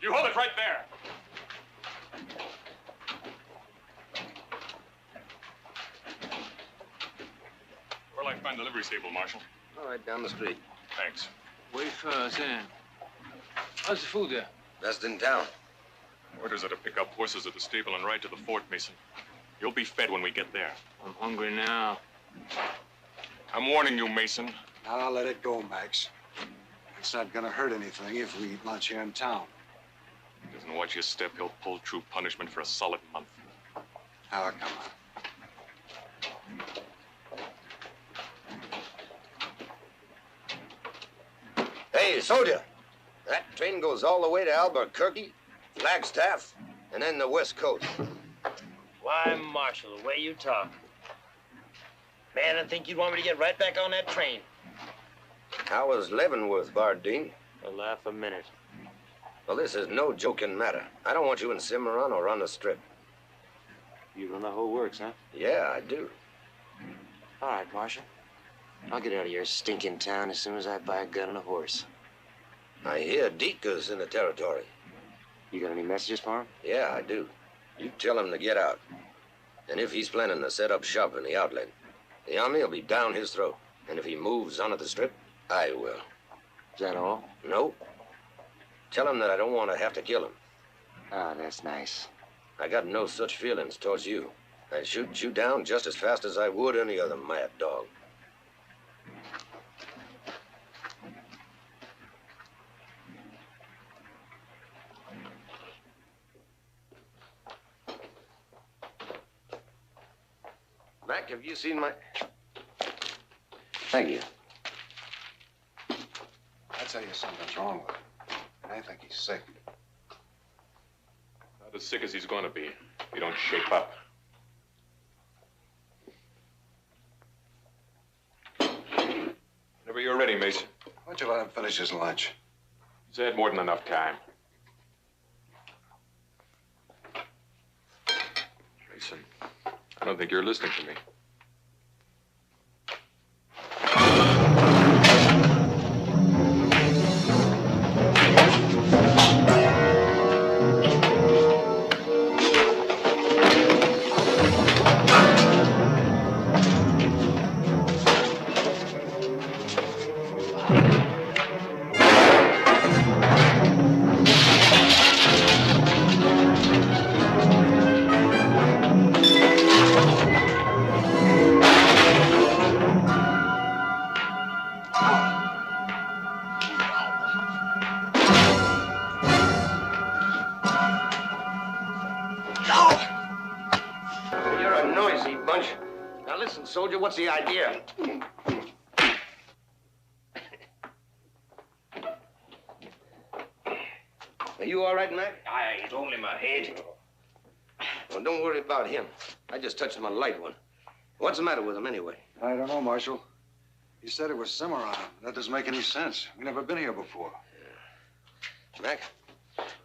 You hold it right there. Where'll I find the livery stable, Marshal? All right, down the street. Thanks. Wait for Sam. How's the food there? Best in town. Orders are to pick up horses at the stable and ride to the fort, Mason. You'll be fed when we get there. I'm hungry now. I'm warning you, Mason. Now let it go, Max. It's not gonna hurt anything if we eat lunch here in town. He doesn't watch your step, he'll pull true punishment for a solid month. Now, come on. Hey, soldier. That train goes all the way to Albuquerque, Flagstaff, and then the West Coast. Why, Marshal, the way you talk. Man, I think you'd want me to get right back on that train. How was Leavenworth, Bardeen? A laugh a minute. Well, this is no joking matter. I don't want you in Cimarron or on the Strip. You run the whole works, huh? Yeah, I do. All right, Marshal. I'll get out of your stinking town as soon as I buy a gun and a horse. I hear Dika's in the territory. You got any messages for him? Yeah, I do. You tell him to get out. And if he's planning to set up shop in the outlet, the army will be down his throat. And if he moves onto the Strip, I will. Is that all? No. Tell him that I don't want to have to kill him. Ah, that's nice. I got no such feelings towards you. I'd shoot you down just as fast as I would any other mad dog. Mac, have you seen my... Thank you. I tell you something's wrong with him. I think he's sick. Not as sick as he's going to be if you don't shape up. Whenever you're ready, Mason. Why don't you let him finish his lunch? He's had more than enough time. Mason, I don't think you're listening to me. You're a noisy bunch. Now listen, soldier, what's the idea? Are you all right, Mac? It's only my head. Well, don't worry about him. I just touched him a light one. What's the matter with him, anyway? I don't know, Marshal. He said it was Cimarron. That doesn't make any sense. We've never been here before. Mac,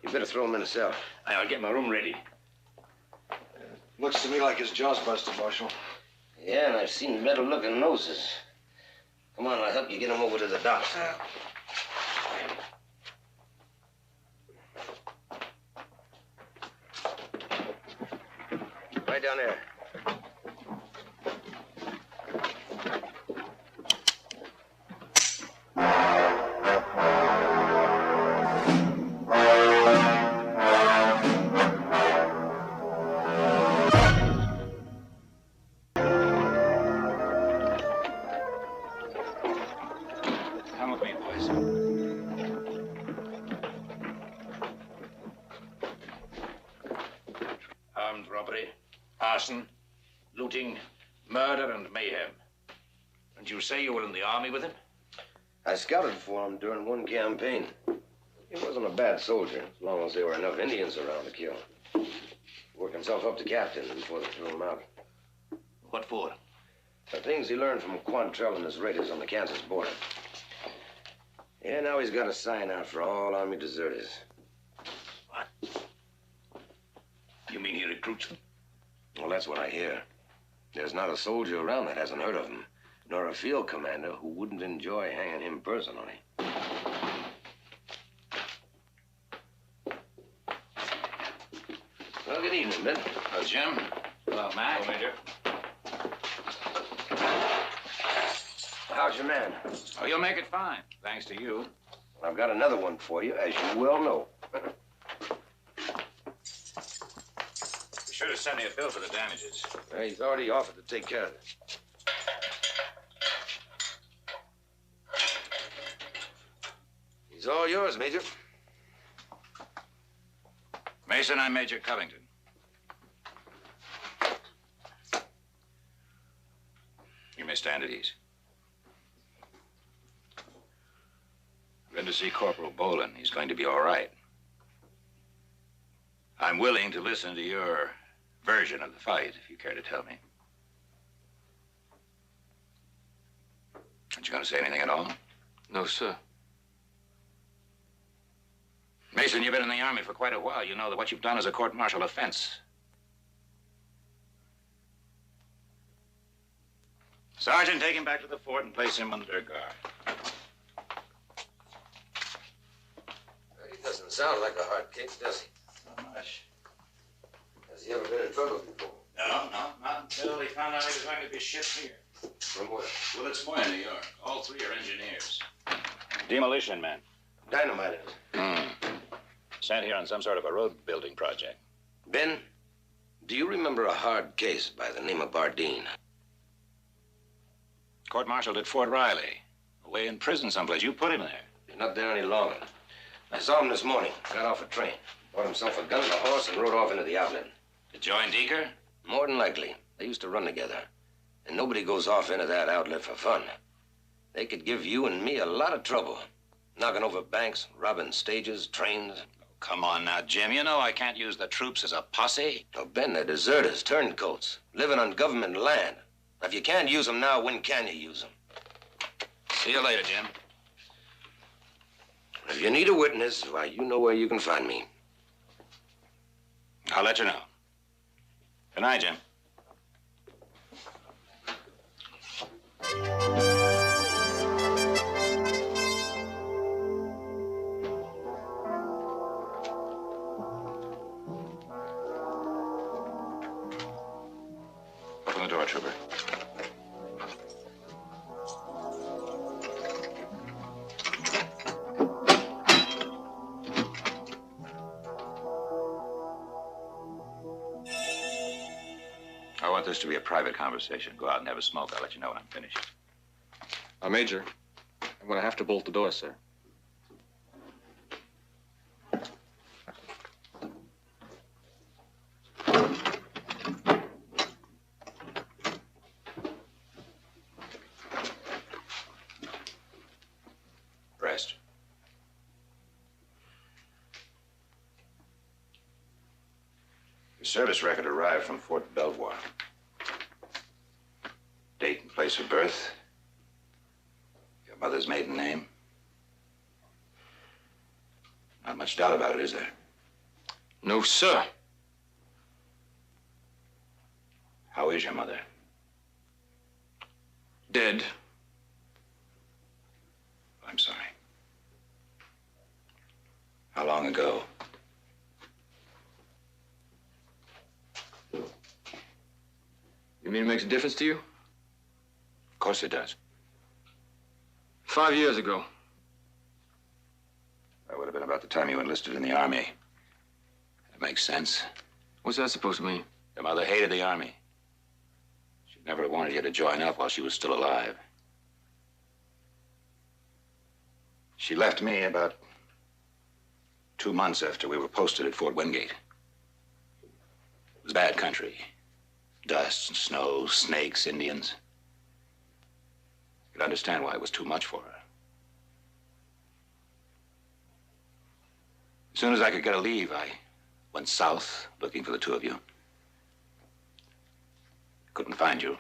you better throw him in a cell. I'll get my room ready. Looks to me like his jaw's busted, Marshal. Yeah, and I've seen better-looking noses. Come on, I'll help you get him over to the docks. Right down there. Come with me, boys. Armed robbery, arson, looting, murder, and mayhem. And you say you were in the army with him? I scouted for him during one campaign. He wasn't a bad soldier, as long as there were enough Indians around to kill. Worked himself up to captain before they threw him out. What for? The things he learned from Quantrell and his raiders on the Kansas border. Yeah, now he's got a sign out for all army deserters. What? You mean he recruits them? Well, that's what I hear. There's not a soldier around that hasn't heard of him, nor a field commander who wouldn't enjoy hanging him personally. evening, Ben. Hello, Jim. Hello, Mac. Hello, Major. How's your man? Oh, you'll make it fine, thanks to you. I've got another one for you, as you well know. Be sure to send me a bill for the damages. He's already offered to take care of it. He's all yours, Major. Mason, I'm Major Covington. You may stand at ease. Been to see Corporal Bolin. He's going to be all right. I'm willing to listen to your version of the fight, if you care to tell me. Aren't you going to say anything at all? No, sir. Mason, you've been in the Army for quite a while. You know that what you've done is a court-martial offense. Sergeant, take him back to the fort and place him under guard. He doesn't sound like a hard case, does he? Not much. Has he ever been in trouble before? No, not until he found out he was going to be shipped here. From where? Willets Point, New York. All three are engineers. Demolition men. Dynamiters. Sent here on some sort of a road building project. Ben, do you remember a hard case by the name of Bardeen? Court-martialed at Fort Riley. Away in prison someplace. You put him there. He's not there any longer. I saw him this morning. Got off a train. Bought himself a gun and a horse and rode off into the outlet. To join Deeker? More than likely. They used to run together. And nobody goes off into that outlet for fun. They could give you and me a lot of trouble. Knocking over banks, robbing stages, trains. Come on now, Jim. You know I can't use the troops as a posse. Oh, Ben, they're deserters, turncoats, living on government land. If you can't use them now, when can you use them? See you later, Jim. If you need a witness, why, you know where you can find me. I'll let you know. Good night, Jim. Open the door, Trooper. I want this to be a private conversation. Go out and have a smoke. I'll let you know when I'm finished. Major, I'm gonna have to bolt the door, sir. Rest. Your service record arrived from Fort Belvoir. Date and place of birth. Your mother's maiden name. Not much doubt about it, is there? No, sir. How is your mother? Dead. I'm sorry. How long ago? You mean it makes a difference to you? Of course it does. 5 years ago. That would have been about the time you enlisted in the Army. That makes sense. What's that supposed to mean? Your mother hated the Army. She never wanted you to join up while she was still alive. She left me about 2 months after we were posted at Fort Wingate. It was bad country. Dust, snow, snakes, Indians. You could understand why it was too much for her. As soon as I could get a leave, I went south looking for the two of you. Couldn't find you.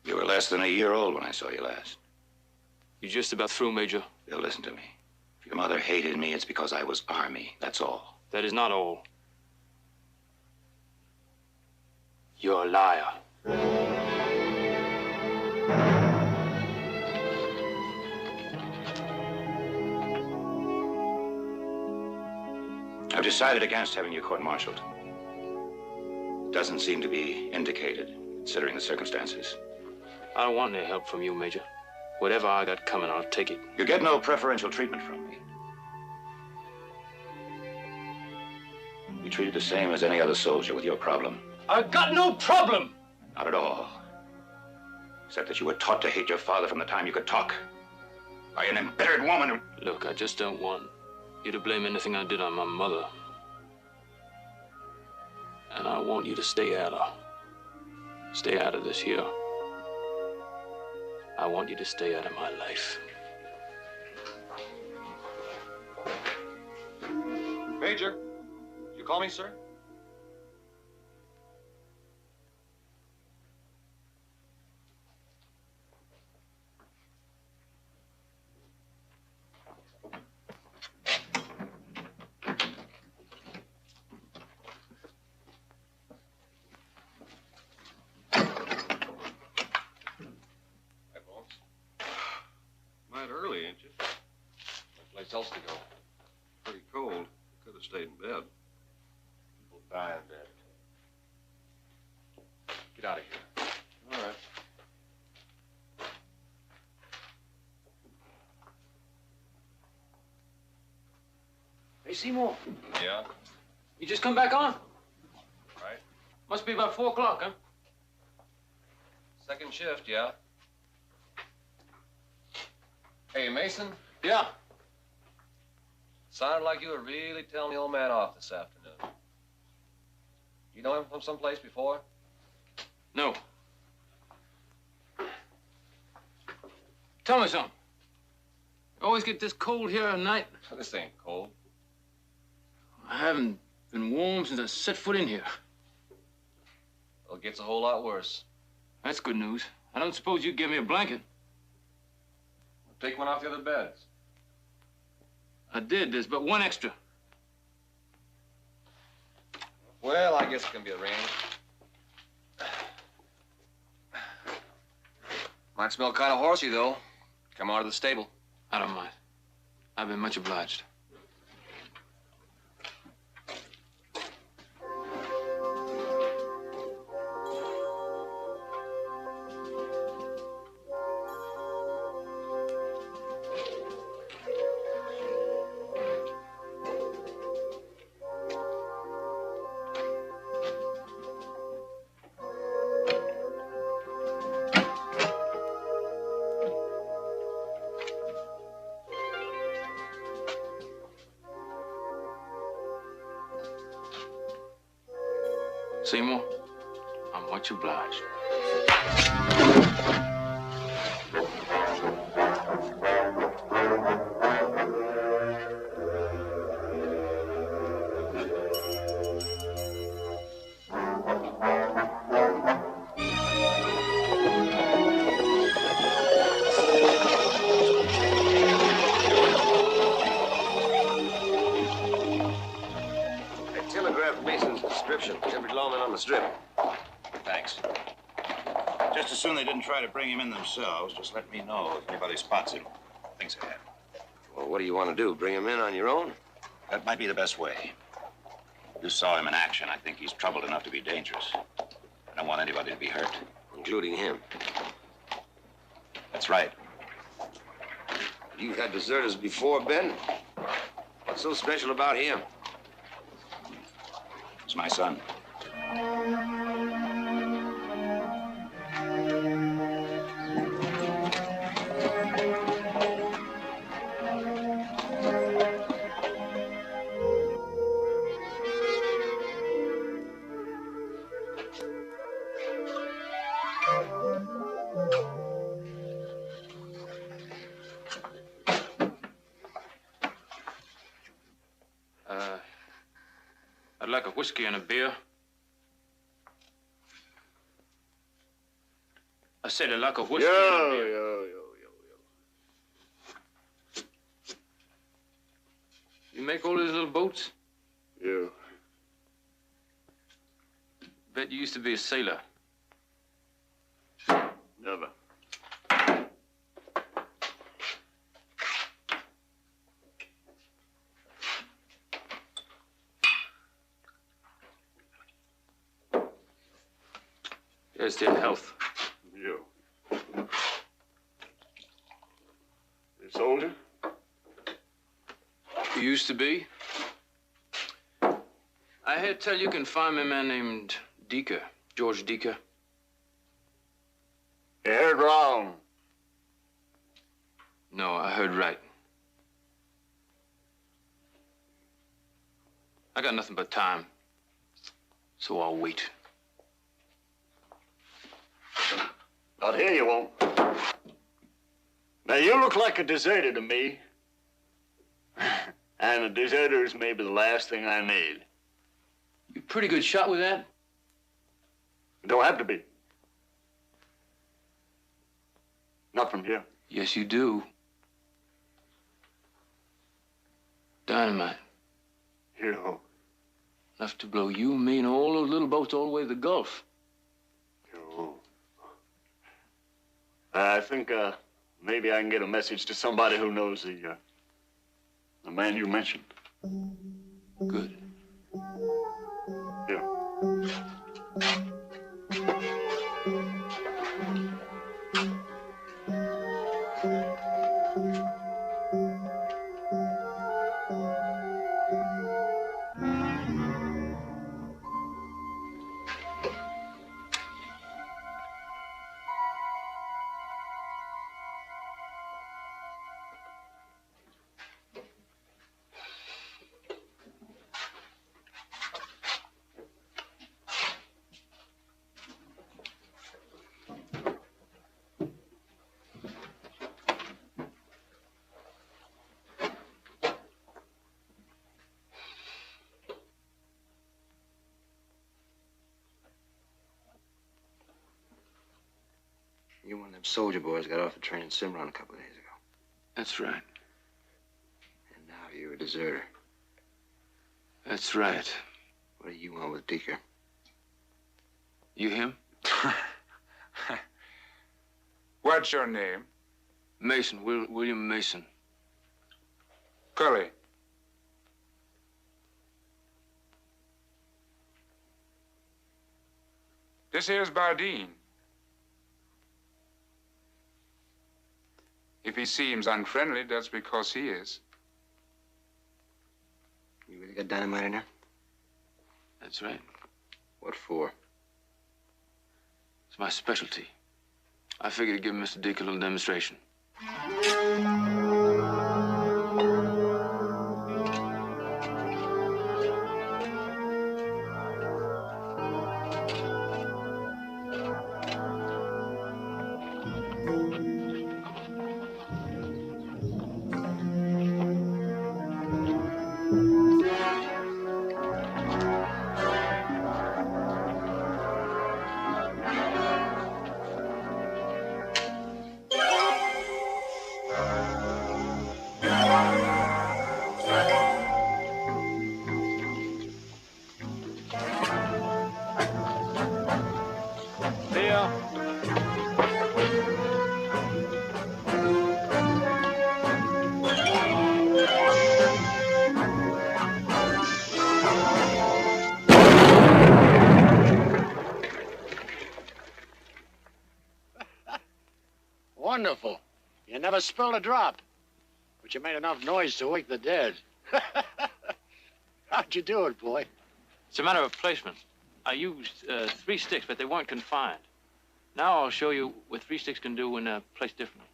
You were less than a year old when I saw you last. You just about through, Major? Bill, listen to me. If your mother hated me, it's because I was Army. That's all. That is not all. You're a liar. decided against having you court-martialed. Doesn't seem to be indicated, considering the circumstances. I don't want any help from you, Major. Whatever I got coming, I'll take it. You get no preferential treatment from me. You're treated the same as any other soldier with your problem. I've got no problem! Not at all. Except that you were taught to hate your father from the time you could talk. By an embittered woman who... Look, I just don't want you to blame anything I did on my mother. And I want you to stay out of this here. I want you to stay out of my life. Major, you call me, sir? Early, ain't you? No place else to go. Pretty cold. Could have stayed in bed. People die in bed. Get out of here. All right. Hey, Seymour, Yeah? you just come back on? Right. Must be about 4 o'clock, huh? Second shift, yeah? Hey, Mason, Yeah. sounded like you were really telling the old man off this afternoon. You know him from someplace before? No. Tell me something. You always get this cold here at night? This ain't cold. I haven't been warm since I set foot in here. Well, it gets a whole lot worse. That's good news. I don't suppose you'd give me a blanket. Take one off the other beds. I did. There's but one extra. Well, I guess it can be arranged. Might smell kind of horsey, though. Come out of the stable. I don't mind. I've been much obliged. Seymour, I'm much obliged. I telegraphed Mason's description to every lawman on the strip. Thanks. Just as soon they didn't try to bring him in themselves, just let me know if anybody spots him. Thinks ahead. Well, what do you want to do? Bring him in on your own? That might be the best way. You saw him in action. I think he's troubled enough to be dangerous. I don't want anybody to be hurt. Including him. That's right. You've had deserters before, Ben. What's so special about him? It's my son. I'd like a whiskey and a beer. I said I'd like a whiskey and a beer. You make all these little boats? Yeah. Bet you used to be a sailor. Never. Here's to your health. You. You a soldier? You used to be. I heard tell you can find me a man named Deaker, George Deaker. You heard wrong. No, I heard right. I got nothing but time, so I'll wait. Out here you won't. Now, you look like a deserter to me. And a deserter is maybe the last thing I need. You pretty good shot with that? It don't have to be. Not from here. Yes, you do. Dynamite. You. Enough to blow you, me, and all those little boats all the way to the Gulf. You. I think, maybe I can get a message to somebody who knows the man you mentioned. Good. Yeah. You're one of them soldier boys got off the train in Cimarron a couple of days ago. That's right. And now you're a deserter. That's right. What do you want with Deaker? You him? What's your name? Mason, William Mason. Cully. This here's Bardeen. If he seems unfriendly, that's because he is. You really got dynamite in there? That's right. What for? It's my specialty. I figured to give Mr. Deaker a little demonstration. Wonderful. You never spilled a drop. But you made enough noise to wake the dead. How'd you do it, boy? It's a matter of placement. I used 3 sticks, but they weren't confined. Now I'll show you what 3 sticks can do when placed differently.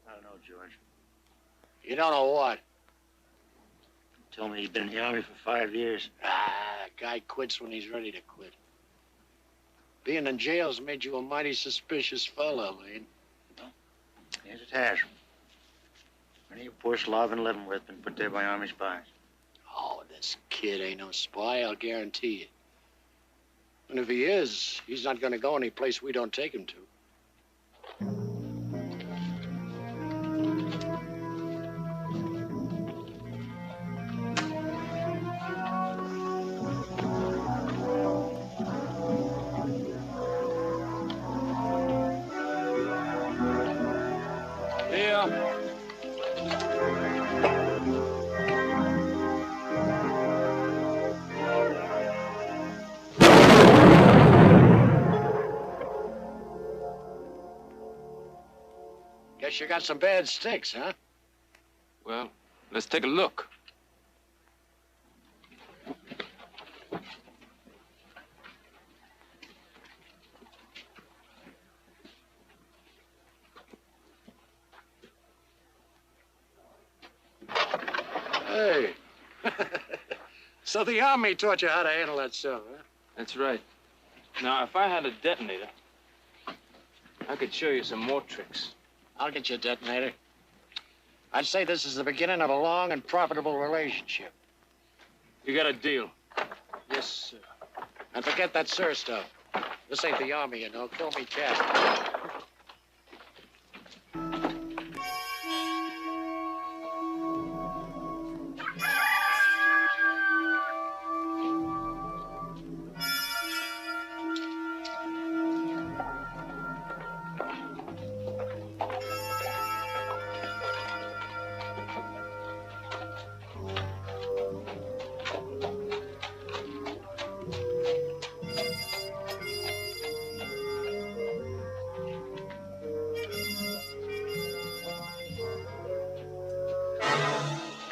I don't know, George. You don't know what? You told me you'd been in the Army for 5 years. Ah, a guy quits when he's ready to quit. Being in jail's made you a mighty suspicious fella, Lane. Yes, it has. Many a poor slob been living with been put there by Army spies. Oh, this kid ain't no spy, I'll guarantee you. And if he is, he's not gonna go any place we don't take him to. Guess you got some bad sticks, huh? Well, let's take a look. Hey. So the Army taught you how to handle that stuff, huh? That's right. Now, if I had a detonator, I could show you some more tricks. I'll get you a detonator. I'd say this is the beginning of a long and profitable relationship. You got a deal. Yes, sir. And forget that sir stuff. This ain't the Army, you know. Kill me, Cap.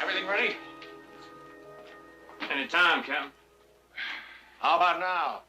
Everything ready? Any time, Captain. How about now?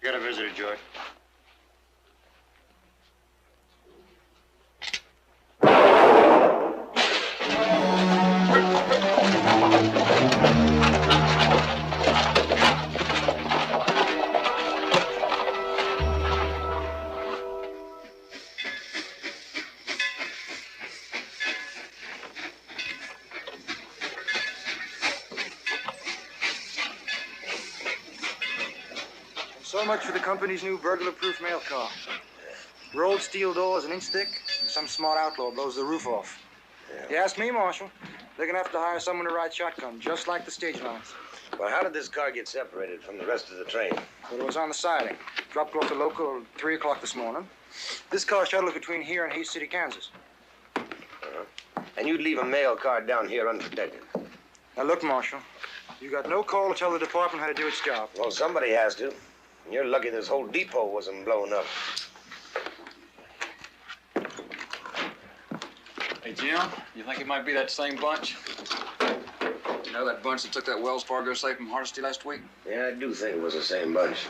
You got a visitor, George. So much for the company's new burglar-proof mail car. Rolled steel doors, an inch thick, and some smart outlaw blows the roof off. You ask me, Marshal, they're gonna have to hire someone to ride shotgun, just like the stage lines. Well, how did this car get separated from the rest of the train? Well, it was on the siding. Dropped off the local at 3 o'clock this morning. This car shuttled between here and Hayes City, Kansas. And you'd leave a mail car down here unprotected? Now, look, Marshal, you got no call to tell the department how to do its job. Well, somebody has to. And you're lucky this whole depot wasn't blown up. Hey, Jim, you think it might be that same bunch? You know that bunch that took that Wells Fargo safe from Hardesty last week? Yeah, I do think it was the same bunch.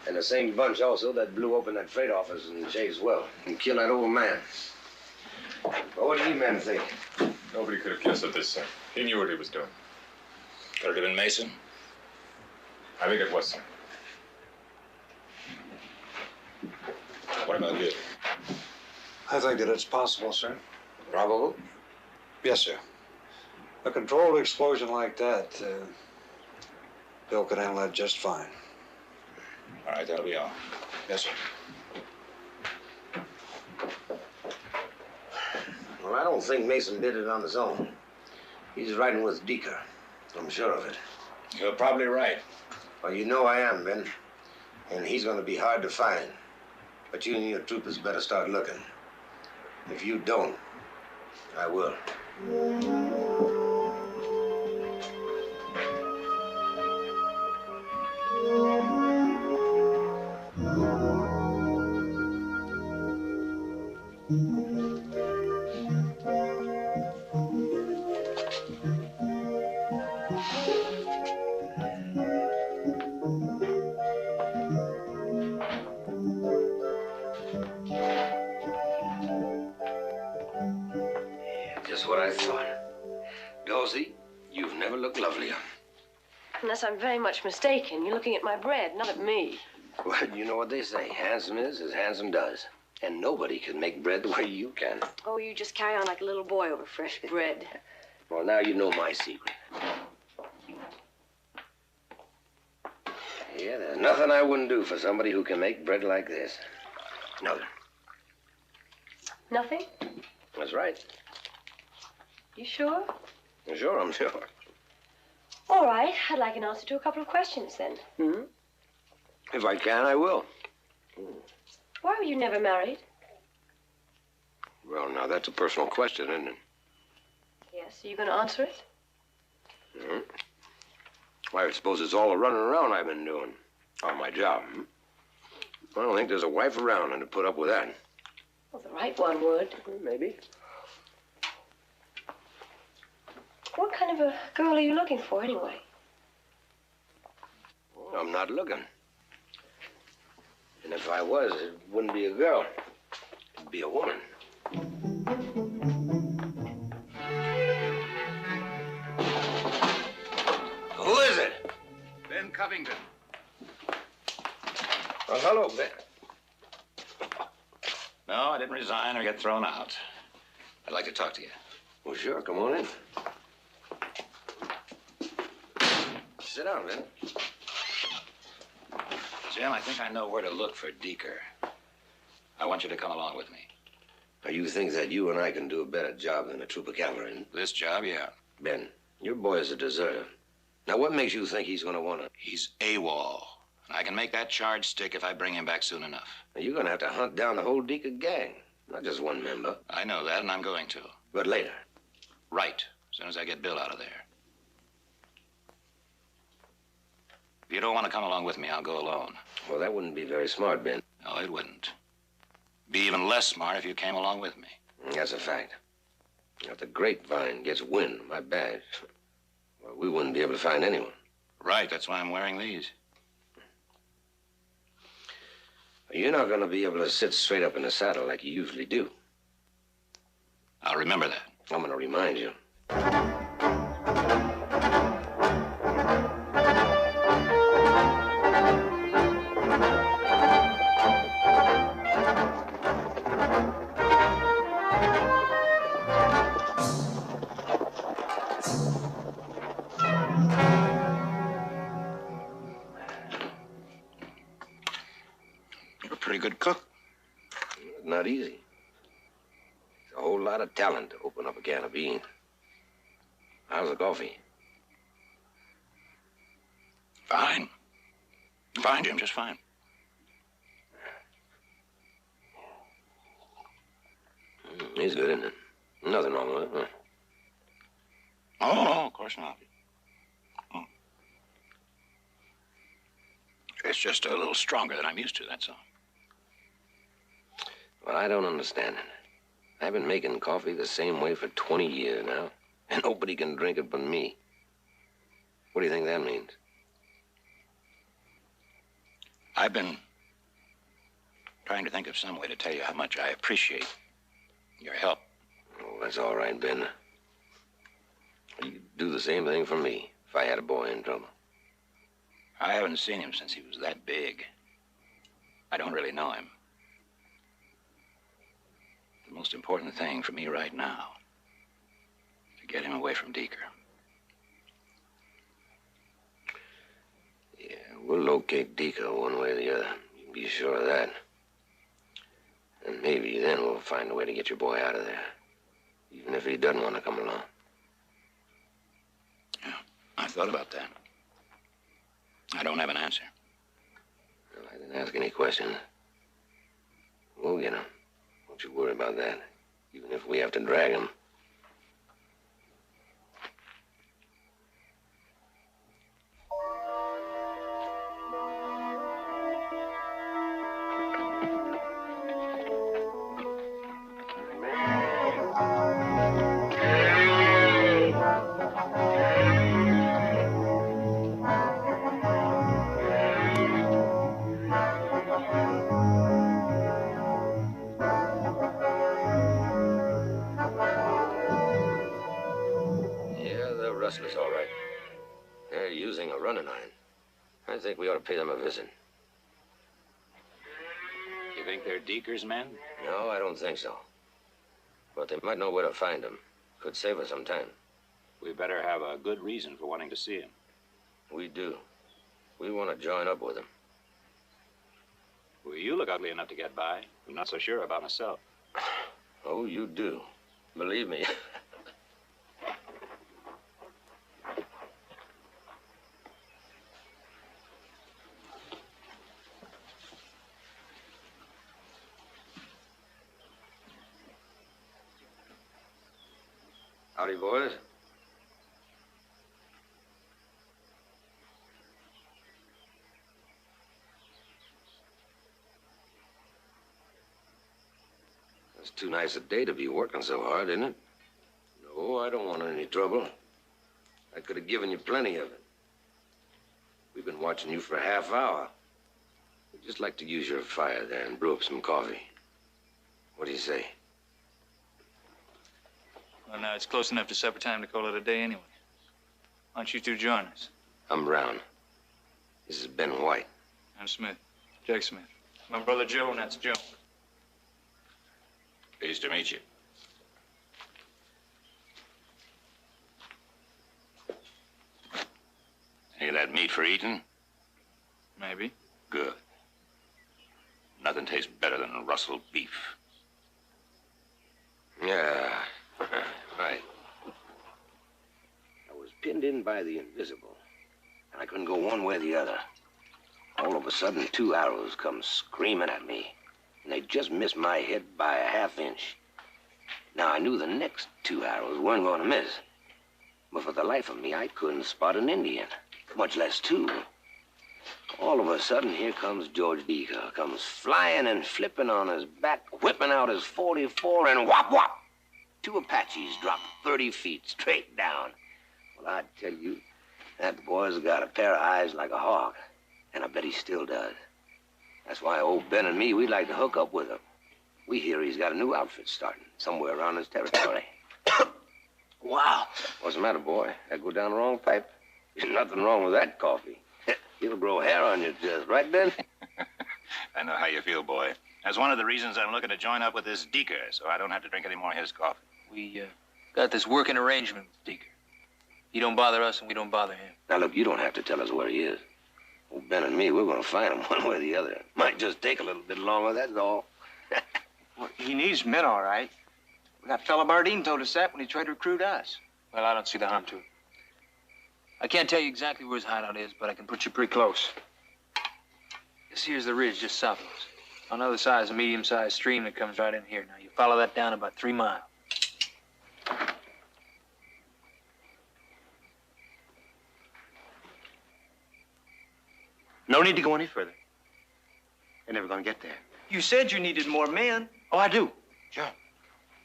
And the same bunch also that blew open that freight office in Shay's Well and killed that old man. Well, what do you men think? Nobody could have guessed at this, sir. He knew what he was doing. Could it have been Mason? I think it was, sir. What about you? I think that it's possible, sir. Probable? Yes, sir. A controlled explosion like that, Bill could handle that just fine. All right, that'll be all. Yes, sir. Well, I don't think Mason did it on his own. He's riding with Decker. I'm sure of it. You're probably right. Well, you know I am, Ben. And he's going to be hard to find. But you and your troopers better start looking. If you don't, I will. You've never looked lovelier. Unless I'm very much mistaken, you're looking at my bread, not at me. Well, you know what they say. Handsome is as handsome does. And nobody can make bread the way you can. Oh, you just carry on like a little boy over fresh bread. Well, now you know my secret. Yeah, there's nothing I wouldn't do for somebody who can make bread like this. Nothing. Nothing? That's right. You sure? Sure, I'm sure. All right. I'd like an answer to a couple of questions, then. Mm-hmm. If I can, I will. Why were you never married? Well, now, that's a personal question, isn't it? Yes. Are you going to answer it? Mm-hmm. Why, I suppose it's all the running around I've been doing on my job. I don't think there's a wife around and to put up with that. Well, the right one would. Maybe. What kind of a girl are you looking for, anyway? Well, I'm not looking. And if I was, it wouldn't be a girl. It'd be a woman. Who is it? Ben Covington. Well, hello, Ben. No, I didn't resign or get thrown out. I'd like to talk to you. Well, sure. Come on in. Sit down, Ben. Jim, I think I know where to look for Deeker. I want you to come along with me. Now, you think that you and I can do a better job than a troop of cavalry? This job, yeah. Ben, your boy is a deserter. Now, what makes you think he's going to want to... He's AWOL. And I can make that charge stick if I bring him back soon enough. Now, you're going to have to hunt down the whole Deeker gang, not just one member. I know that, and I'm going to. But later. Right. As soon as I get Bill out of there. If you don't want to come along with me, I'll go alone. Well, that wouldn't be very smart, Ben. No, it wouldn't. Be even less smart if you came along with me. That's a fact. If the grapevine gets wind of my badge, well, we wouldn't be able to find anyone. Right, that's why I'm wearing these. You're not going to be able to sit straight up in the saddle like you usually do. I'll remember that. I'm going to remind you. You're a pretty good cook. It's not easy. It's a whole lot of talent to open up a can of beans. How's the coffee? Fine. Fine, Jim, just fine. He's good, isn't it? Nothing wrong with it, huh? Oh, no, of course not. Oh. It's just a little stronger than I'm used to, that's all. Well, I don't understand it. I've been making coffee the same way for 20 years now, and nobody can drink it but me. What do you think that means? I've been trying to think of some way to tell you how much I appreciate your help. Oh, that's all right, Ben. You'd do the same thing for me if I had a boy in trouble. I haven't seen him since he was that big. I don't really know him. The most important thing for me right now is to get him away from Deeker. Yeah, we'll locate Deeker one way or the other. You can be sure of that. And maybe then we'll find a way to get your boy out of there. Even if he doesn't want to come along. Yeah, I thought about that. I don't have an answer. Well, I didn't ask any questions. We'll get him. Don't you worry about that. Even if we have to drag him. all right. They're using a running iron. I think we ought to pay them a visit. You think they're Deaker's men? No, I don't think so. But they might know where to find them. Could save us some time. We better have a good reason for wanting to see him. We do. We want to join up with them. Well, you look ugly enough to get by. I'm not so sure about myself. Oh, you do. Believe me. Howdy, boys. It's too nice a day to be working so hard, isn't it? No, I don't want any trouble. I could have given you plenty of it. We've been watching you for a half hour. We'd just like to use your fire there and brew up some coffee. What do you say? Well, now it's close enough to supper time to call it a day anyway. Why don't you two join us? I'm Brown. This is Ben White. I'm Smith. Jack Smith. My brother Joe, and that's Joe. Pleased to meet you. Any of that meat for eating? Maybe. Good. Nothing tastes better than rustled beef. Yeah, right. I was pinned in by the invisible, and I couldn't go one way or the other. All of a sudden, 2 arrows come screaming at me, and they just missed my head by a ½ inch. Now, I knew the next 2 arrows weren't going to miss, but for the life of me, I couldn't spot an Indian, much less 2. All of a sudden, here comes George Deaker, comes flying and flipping on his back, whipping out his .44, and whop, whop! 2 Apaches dropped 30 feet straight down. Well, I tell you, that boy's got a pair of eyes like a hawk, and I bet he still does. That's why old Ben and me, we'd like to hook up with him. We hear he's got a new outfit starting somewhere around his territory. Wow. What's the matter, boy? That go down the wrong pipe? There's nothing wrong with that coffee. It'll grow hair on your chest, right, Ben? I know how you feel, boy. That's one of the reasons I'm looking to join up with this Deaker, so I don't have to drink any more of his coffee. We got this working arrangement with Deaker. He don't bother us, and we don't bother him. Now, look, you don't have to tell us where he is. Old Ben and me, we're going to find him one way or the other. Might just take a little bit longer, that's all. Well, he needs men, all right. That fella Bardeen told us that when he tried to recruit us. Well, I don't see the harm to it. I can't tell you exactly where his hideout is, but I can put you pretty close. This here's the ridge just south of us. On the other side is a medium-sized stream that comes right in here. Now, you follow that down about 3 miles. No need to go any further. You're never going to get there. You said you needed more men. Oh, I do. Sure.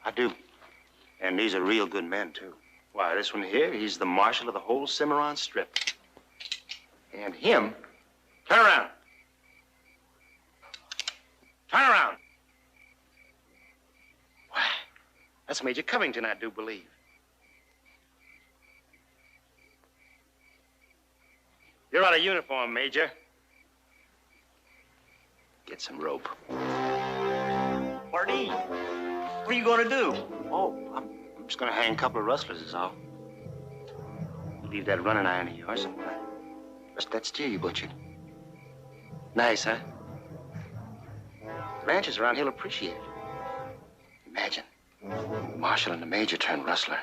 I do. And these are real good men, too. Why, this one here, he's the marshal of the whole Cimarron Strip. And him... Turn around. Turn around. Why, that's Major Covington, I do believe. You're out of uniform, Major. Get some rope. Bardeen, what are you going to do? Oh, I'm just going to hang a couple of rustlers, is all. Leave that running iron of yours and rest that steer you butchered. Nice, huh? Ranchers around here'll appreciate it. Imagine, Marshal and the Major turned rustler.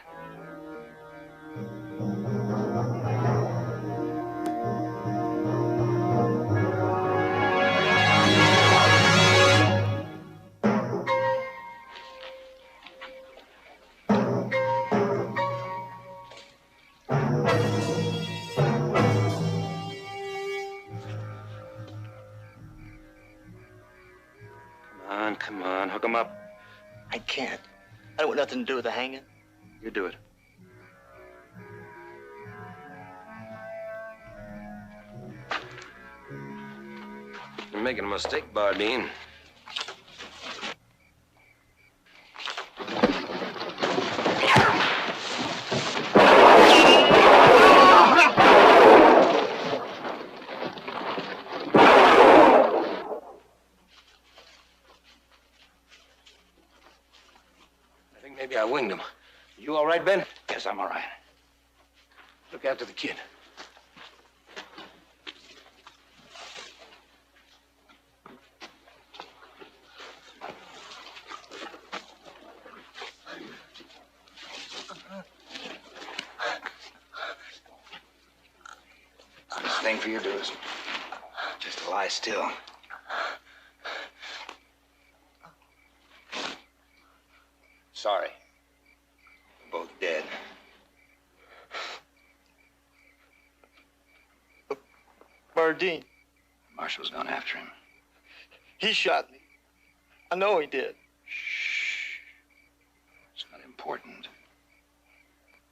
Come on, hook 'em up. I can't. I don't want nothing to do with the hanging. You do it. You're making a mistake, Bardeen. right, Ben? Yes, I'm all right. Look after the kid. Best thing for you to do is just to lie still. Sorry. We're both dead. Bardeen. Marshall's gone after him. He shot me. I know he did. It's not important.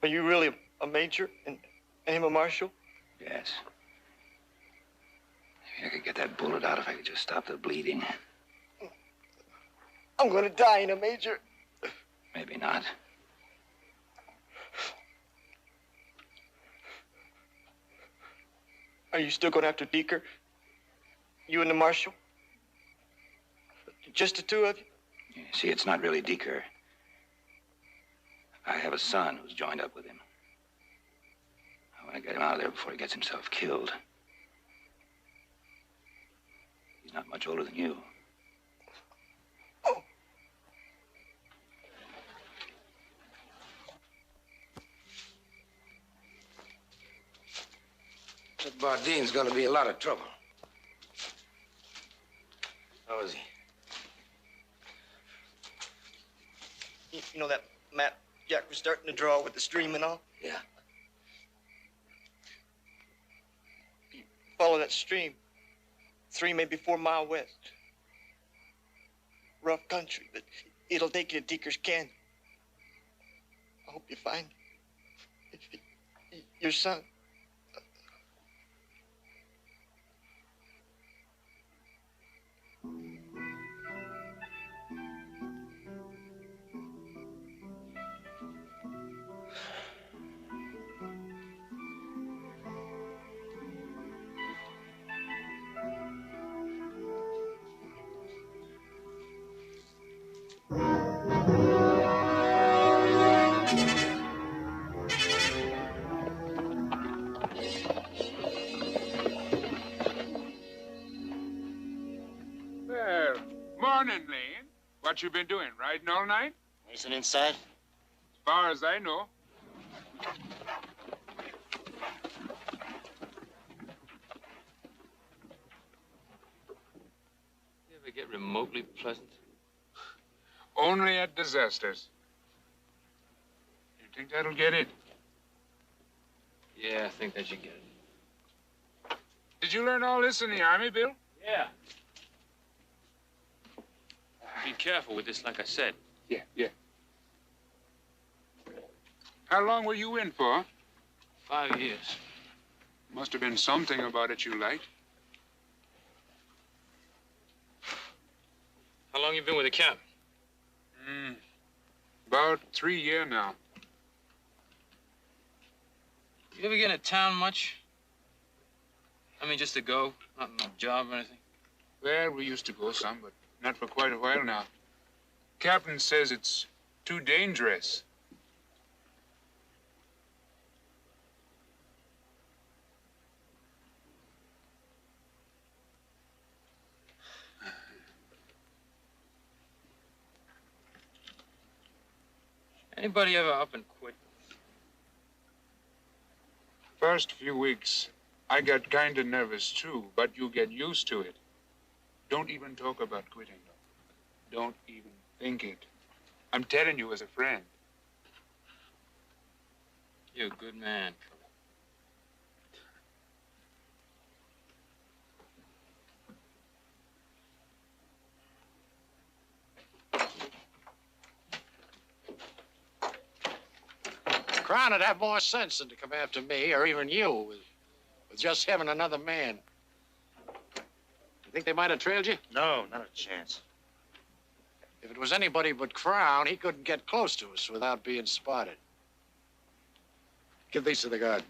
Are you really a major and him a marshal? Yes. Maybe I could get that bullet out if I could just stop the bleeding. I'm gonna die in a major. Maybe not. Are you still going after Deeker? You and the marshal? Just the two of you? You see, it's not really Deeker. I have a son who's joined up with him. I want to get him out of there before he gets himself killed. He's not much older than you. That Bardeen's gonna be a lot of trouble. How is he? You know that map Jack was starting to draw with the stream and all? Yeah. You follow that stream. 3, maybe 4 miles west. Rough country, but it'll take you to Deeker's Canyon. I hope you find your son. Well, morning, Lane. What you been doing? Riding all night? Mason inside? As far as I know. You ever get remotely pleasant? Only at disasters. You think that'll get it? Yeah, I think that should get it. Did you learn all this in the Army, Bill? Yeah. Be careful with this, like I said. Yeah. How long were you in for? 5 years. Must have been something about it you liked. How long you been with the camp? About 3 years now. You ever get in town much? I mean, just to go, not no job or anything? Well, we used to go some, but not for quite a while now. Captain says it's too dangerous. Anybody ever up and quit? First few weeks, I got kind of nervous too, but you get used to it. Don't even talk about quitting, though. Don't even think it. I'm telling you as a friend. You're a good man, Crown would have more sense than to come after me, or even you, with just having another man. You think they might have trailed you? No, not a chance. If it was anybody but Crown, he couldn't get close to us without being spotted. Give these to the guard.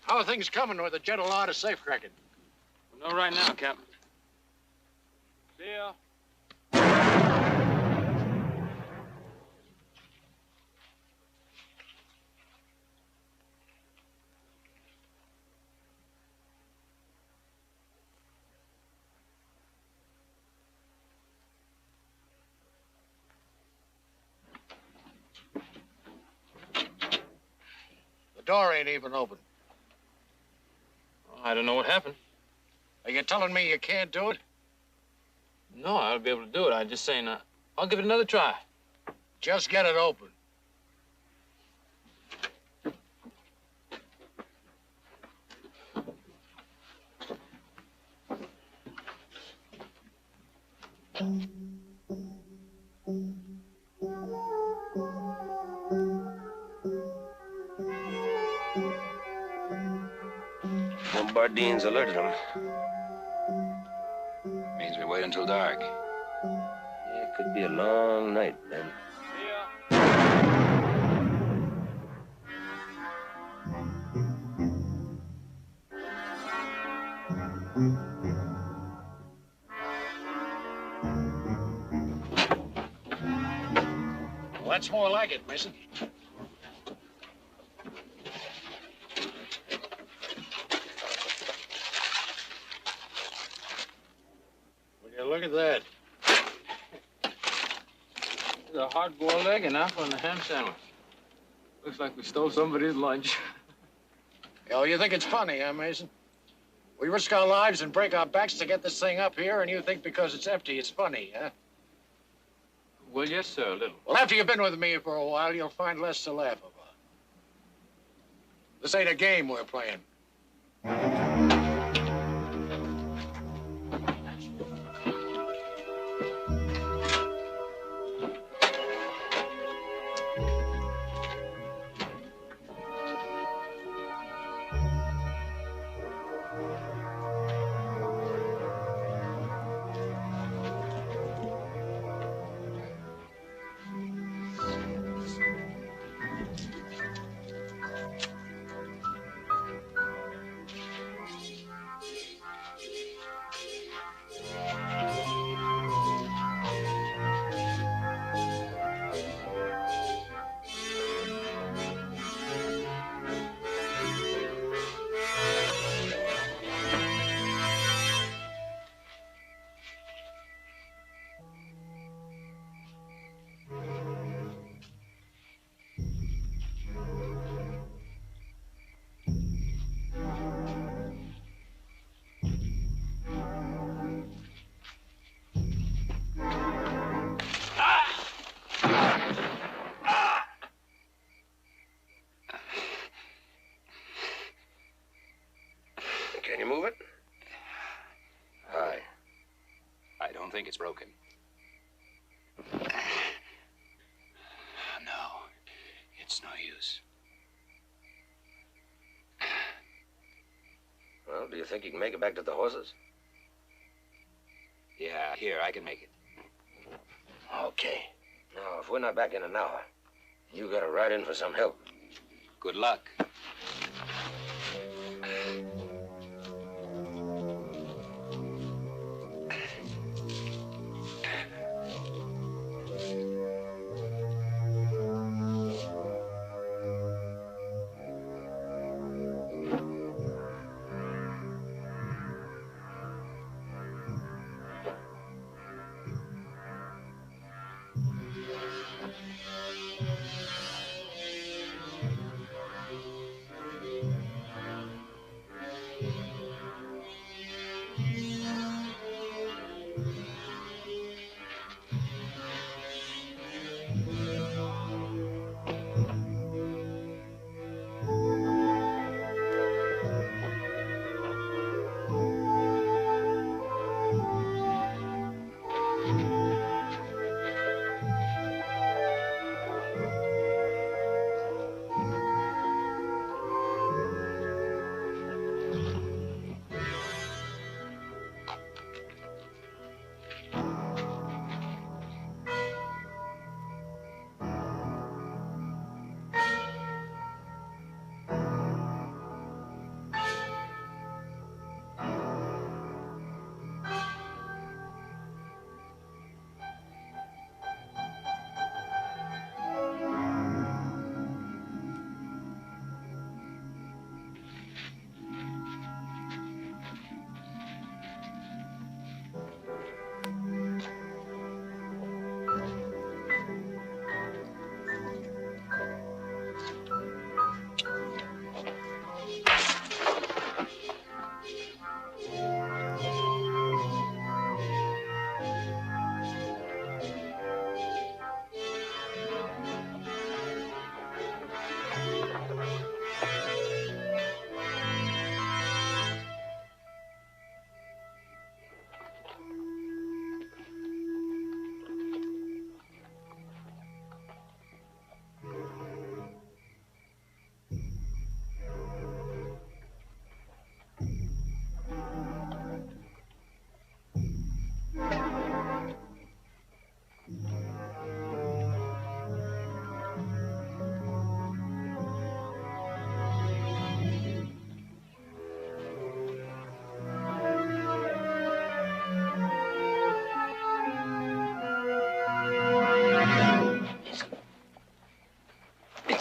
How are things coming with the gentle art of safecracking? No, right now, Captain. See ya. door ain't even open. I don't know what happened. Are you telling me you can't do it? No, I'll be able to do it. I'm just saying, I'll give it another try. Just get it open. Bombardine's alerted them. Means we wait until dark. Yeah, it could be a long night, then. Well, that's more like it, Mason. Would you look at that? There's a hard-boiled egg, an apple, and a ham sandwich. Looks like we stole somebody's lunch. Oh, you think it's funny, huh, Mason? We risk our lives and break our backs to get this thing up here, and you think because it's empty, it's funny, huh? Well, yes, sir, a little. Well, after you've been with me for a while, you'll find less to laugh about. This ain't a game we're playing. Can you move it? Aye. I don't think it's broken. No, it's no use. Well, do you think you can make it back to the horses? Yeah, here, I can make it. Okay. Now, if we're not back in an hour, you gotta ride in for some help. Good luck.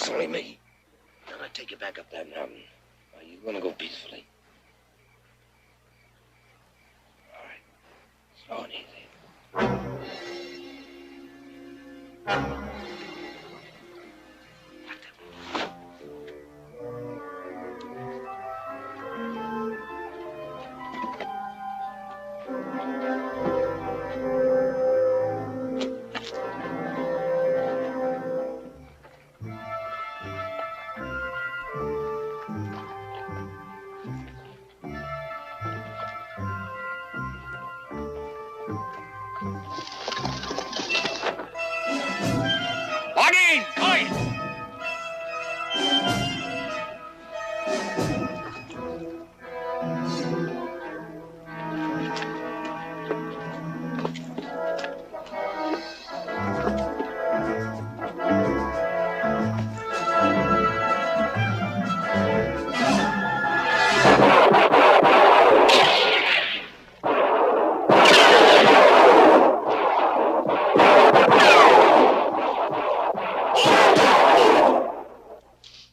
It's only me. I'm gonna take you back up that mountain. Are you gonna go peacefully? All right. Slow and easy.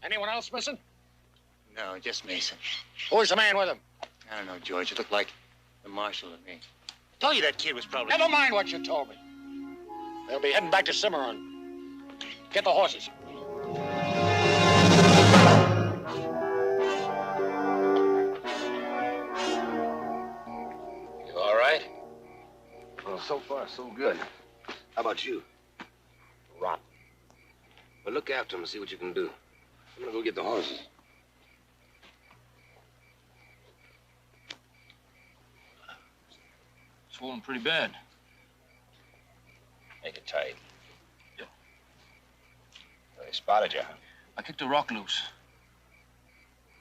Anyone else missing? No, just Mason. Who's the man with him? I don't know, George. It looked like the marshal to me. Told you that kid was probably... Never mind what you told me. They'll be heading back to Cimarron. Get the horses. You all right? Well, so far, so good. How about you? Rotten. Well, look after him and see what you can do. I'm gonna go get the horses. Swollen pretty bad. Make it tight. Yeah. Well, they spotted you, huh? I kicked a rock loose.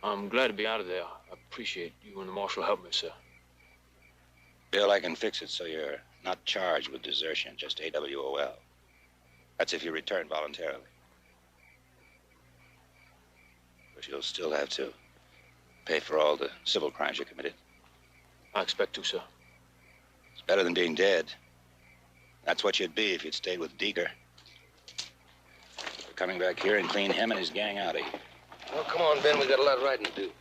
I'm glad to be out of there. I appreciate you and the marshal helping me, sir. Bill, I can fix it so you're not charged with desertion, just AWOL. That's if you return voluntarily. But you'll still have to pay for all the civil crimes you committed. I expect to, sir. It's better than being dead. That's what you'd be if you'd stayed with Deeger. We're coming back here and clean him and his gang out of here. Well, come on, Ben. We got a lot of writing to do.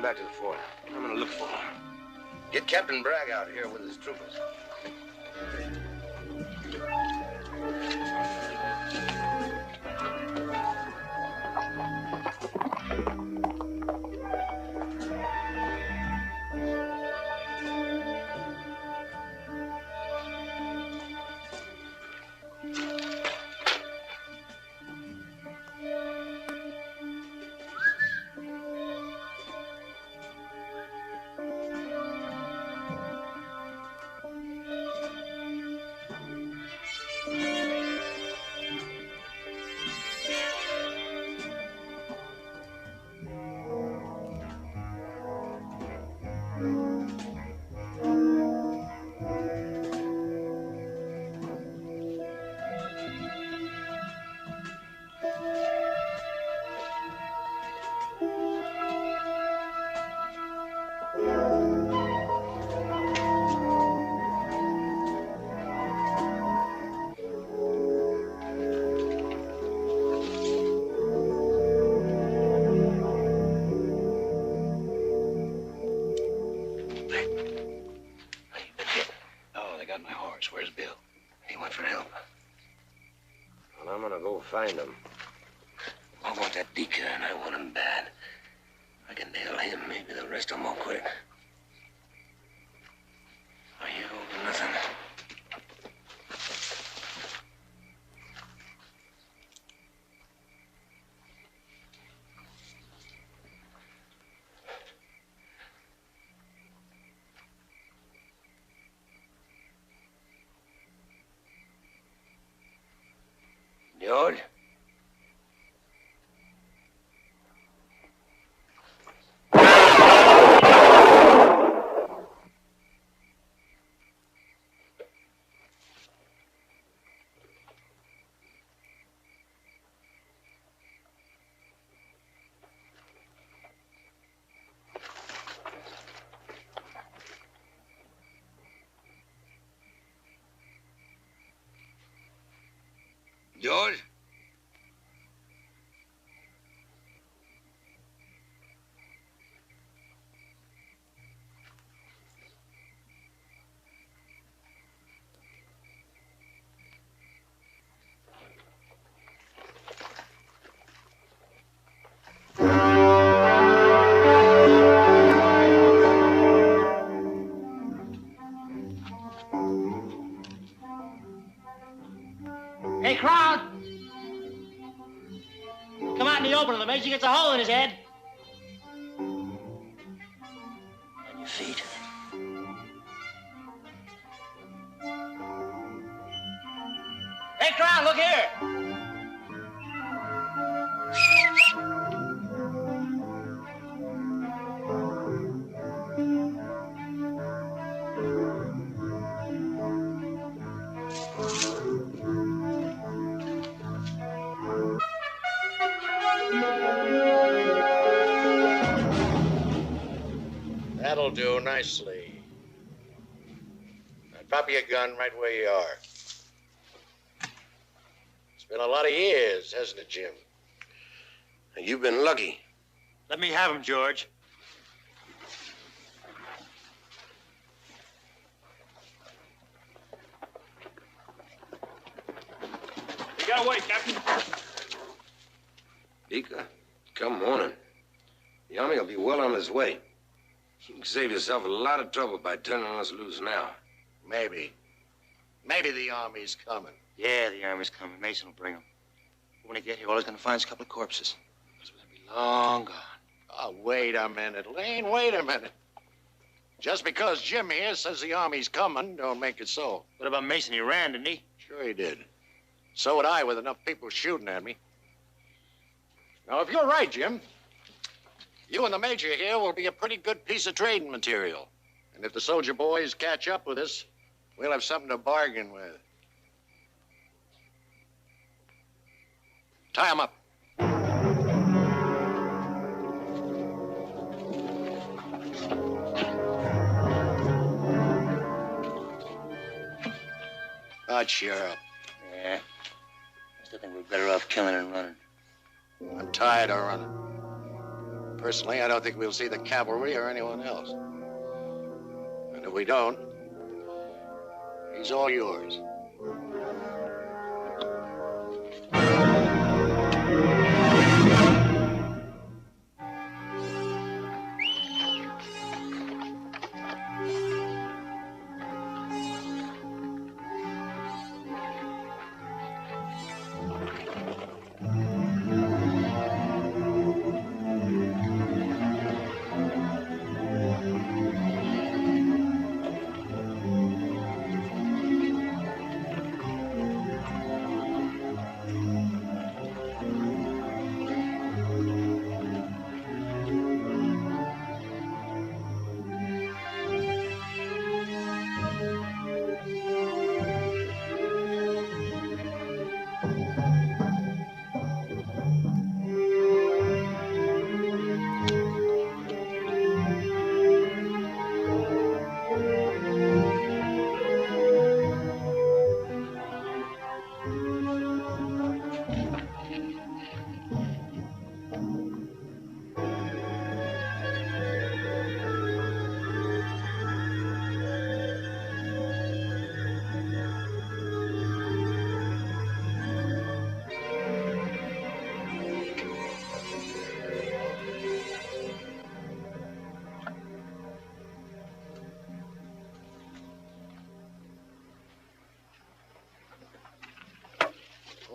Back to the fort. I'm gonna look for him. Get Captain Bragg out here with his troopers. Oh, they got my horse. Where's Bill? He went for help. Well, I'm gonna go find him. I want that Dika, and I want him bad. I can nail him, maybe the rest of them will quit. Are you over nothing? George? George? Hey, crowd! Come out in the open. The major gets a hole in his head. On your feet. Hey, crowd, look here! That'll do nicely. Now drop your gun right where you are. It's been a lot of years, hasn't it, Jim? You've been lucky. Let me have him, George. You got away, Captain. Dika, come morning. The army will be well on its way. You can save yourself a lot of trouble by turning us loose now. Maybe. Maybe the army's coming. Yeah, the army's coming. Mason will bring them. When they get here, all he's gonna find is a couple of corpses. Because we'll be long gone. Oh, wait a minute, Lane, wait a minute. Just because Jim here says the army's coming, don't make it so. What about Mason? He ran, didn't he? Sure he did. So would I with enough people shooting at me. Now, if you're right, Jim, you and the major here will be a pretty good piece of trading material. And if the soldier boys catch up with us, we'll have something to bargain with. Tie 'em up. Oh, cheer up. Yeah. I still think we're better off killing and running. I'm tired of running. Personally, I don't think we'll see the cavalry or anyone else. And if we don't, he's all yours.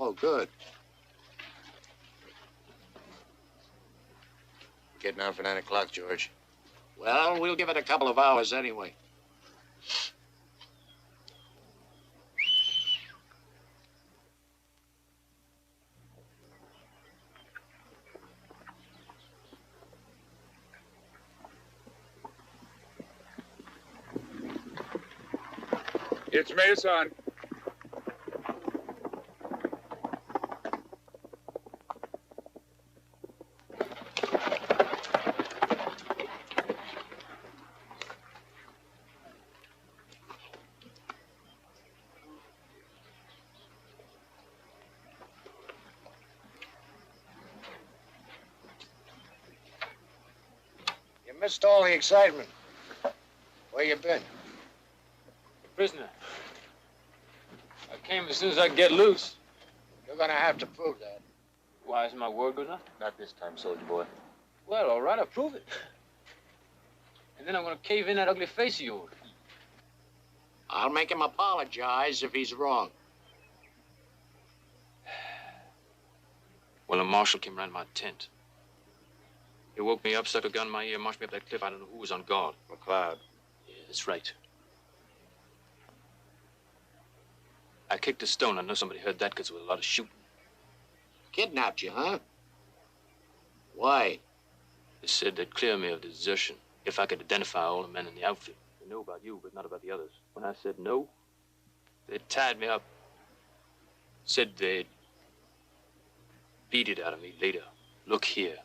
Oh, good. Getting out for 9 o'clock, George. Well, we'll give it a couple of hours anyway. It's Mason. You missed all the excitement. Where you been? Prisoner. I came as soon as I could get loose. You're gonna have to prove that. Why, isn't my word good enough? Not this time, soldier boy. Well, all right, I'll prove it. And then I'm gonna cave in that ugly face of yours. I'll make him apologize if he's wrong. Well, a marshal came around my tent. He woke me up, stuck a gun in my ear, marched me up that cliff. I don't know who was on guard. McLeod. Yeah, that's right. I kicked a stone. I know somebody heard that because there was a lot of shooting. Kidnapped you, huh? Why? They said they'd clear me of desertion if I could identify all the men in the outfit. They know about you, but not about the others. When I said no, they tied me up. Said they'd beat it out of me later. Look here.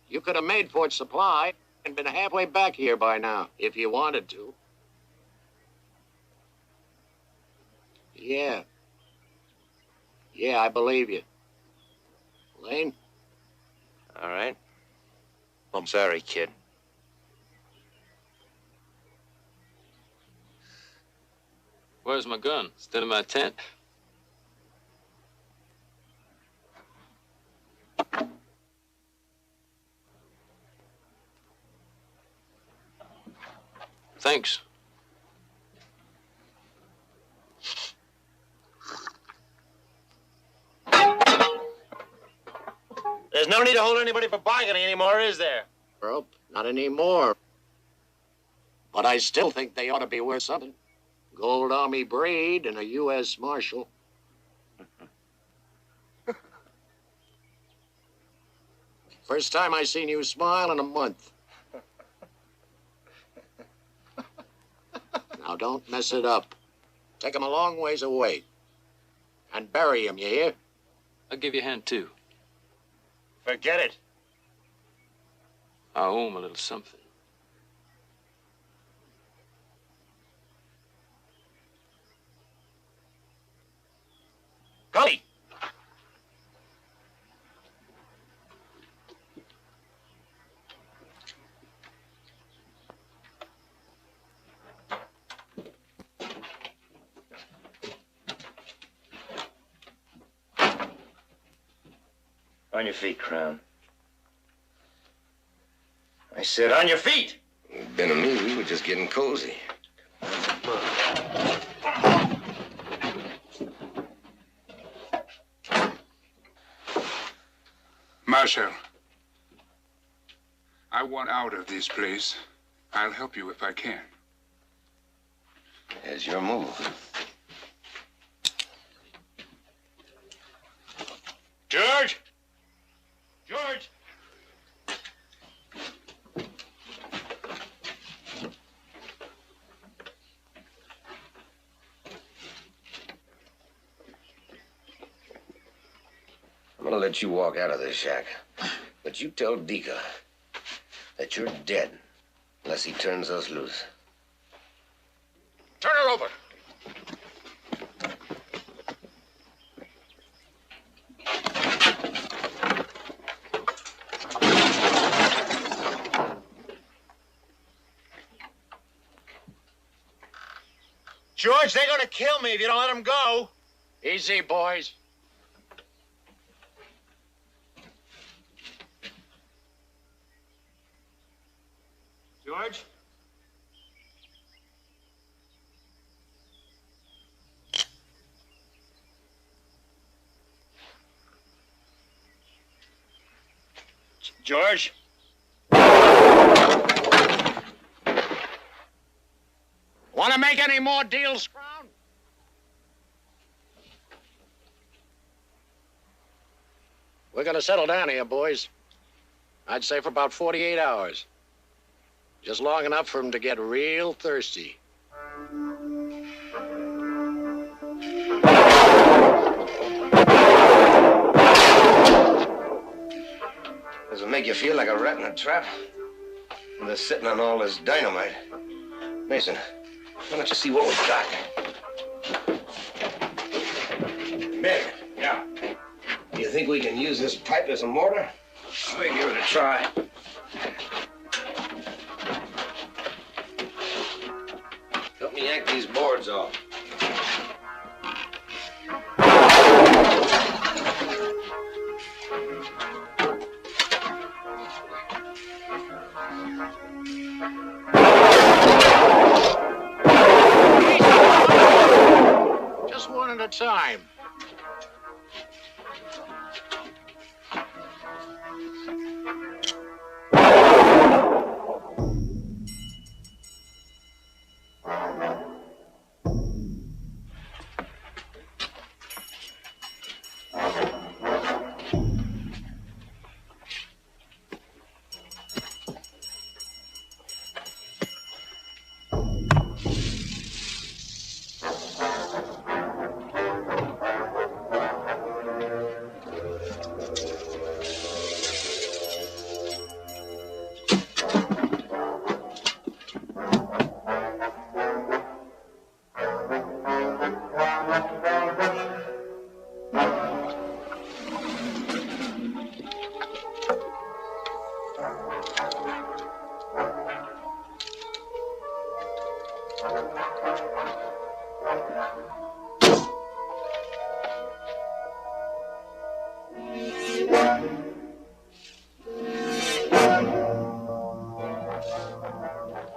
You could have made Fort Supply and been halfway back here by now, if you wanted to. Yeah. Yeah, I believe you. Lane? All right. I'm sorry, kid. Where's my gun? Still in my tent? Thanks. There's no need to hold anybody for bargaining anymore, is there? Nope, not anymore. But I still think they ought to be worth something. Gold Army braid and a U.S. Marshal. First time I seen you smile in a month. Now, don't mess it up. Take him a long ways away. And bury him, you hear? I'll give you a hand, too. Forget it. I owe him a little something. Gully! On your feet, Crown. I said on your feet. Ben and me, we were just getting cozy. Marshal, I want out of this place. I'll help you if I can. There's your move. George! George! I'm gonna let you walk out of this shack. But you tell Dika that you're dead unless he turns us loose. Turn her over. George, they're gonna kill me if you don't let them go. Easy, boys. George? George? Want to make any more deals, Crown? We're going to settle down here, boys. I'd say for about 48 hours. Just long enough for him to get real thirsty. Does it make you feel like a rat in a trap? And they're sitting on all this dynamite. Mason, why don't you see what we've got? Ben. Yeah. Do you think we can use this pipe as a mortar? We give it a try. Help me yank these boards off. Just one at a time.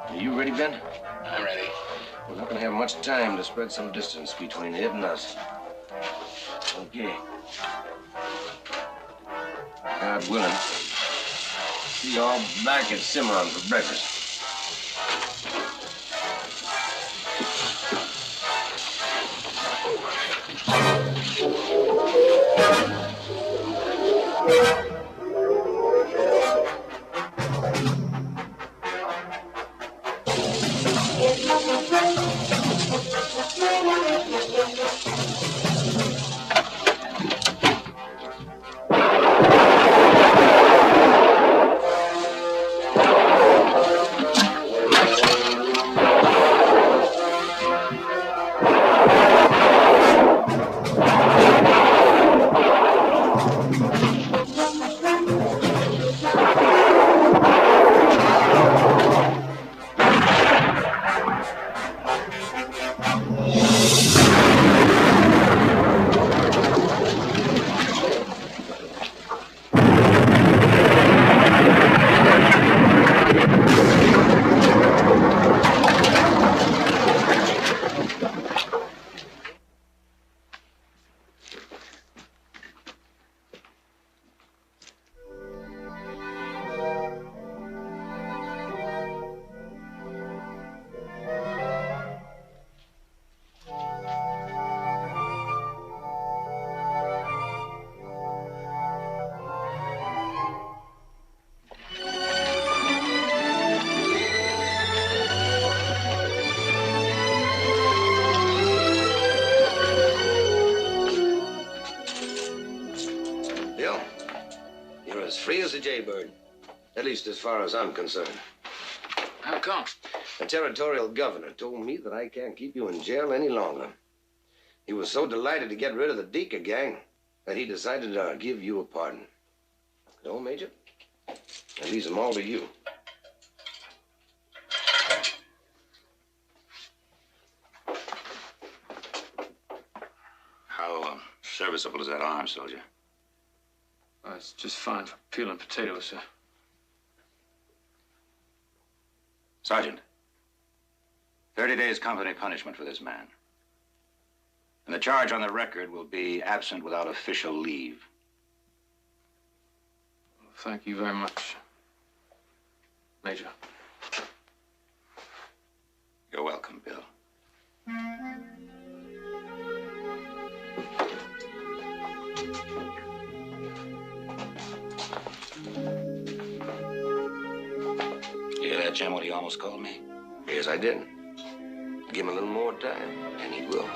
Are you ready, Ben? I'm ready. We're not gonna have much time to spread some distance between it and us. Okay. God willing, see you all back at Cimarron for breakfast. Bill, you're as free as a jaybird. At least as far as I'm concerned. How come? The territorial governor told me that I can't keep you in jail any longer. He was so delighted to get rid of the Deacon gang that he decided to give you a pardon. No, Major? I leave them all to you. How serviceable is that arm, soldier? It's just fine for peeling potatoes, sir. Sergeant, 30 days company punishment for this man. And the charge on the record will be absent without official leave. Thank you very much, Major. You're welcome, Bill. You hear that, Jim, what he almost called me? Yes, I didn't. Give him a little more time, and he will.